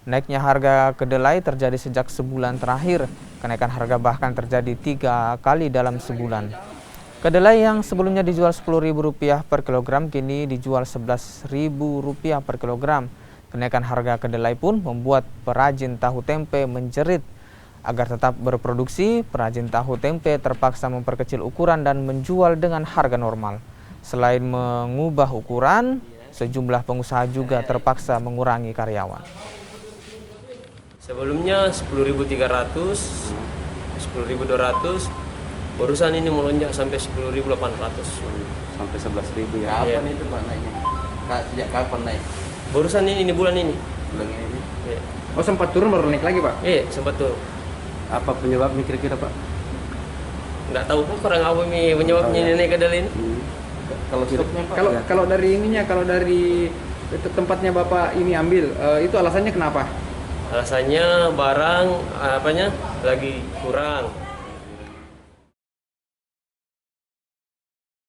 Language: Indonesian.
Naiknya harga kedelai terjadi sejak sebulan terakhir. Kenaikan harga bahkan terjadi 3 kali dalam sebulan. Kedelai yang sebelumnya dijual Rp10.000 per kilogram kini dijual Rp11.000 per kilogram. Kenaikan harga kedelai pun membuat perajin tahu tempe menjerit. Agar tetap berproduksi, perajin tahu tempe terpaksa memperkecil ukuran dan menjual dengan harga normal. Selain mengubah ukuran, sejumlah pengusaha juga terpaksa mengurangi karyawan. Sebelumnya 10.300, 10.200, barusan ini melonjak sampai 10.800. Sampai 11.000 ya. Kapan itu Pak naiknya? Sejak kapan naik? Barusan ini bulan ini. Bulan ini? Ya. Oh, sempat turun baru naik lagi Pak? Iya, sempat turun. Apa penyebabnya kira-kira Pak? Nggak tahu kok orang apa nih penyebabnya ini naik kedelai ini. Kalau stoknya Pak? Kalau dari ininya, kalau dari tempatnya Bapak ini ambil, itu alasannya kenapa? Alasannya barang lagi kurang.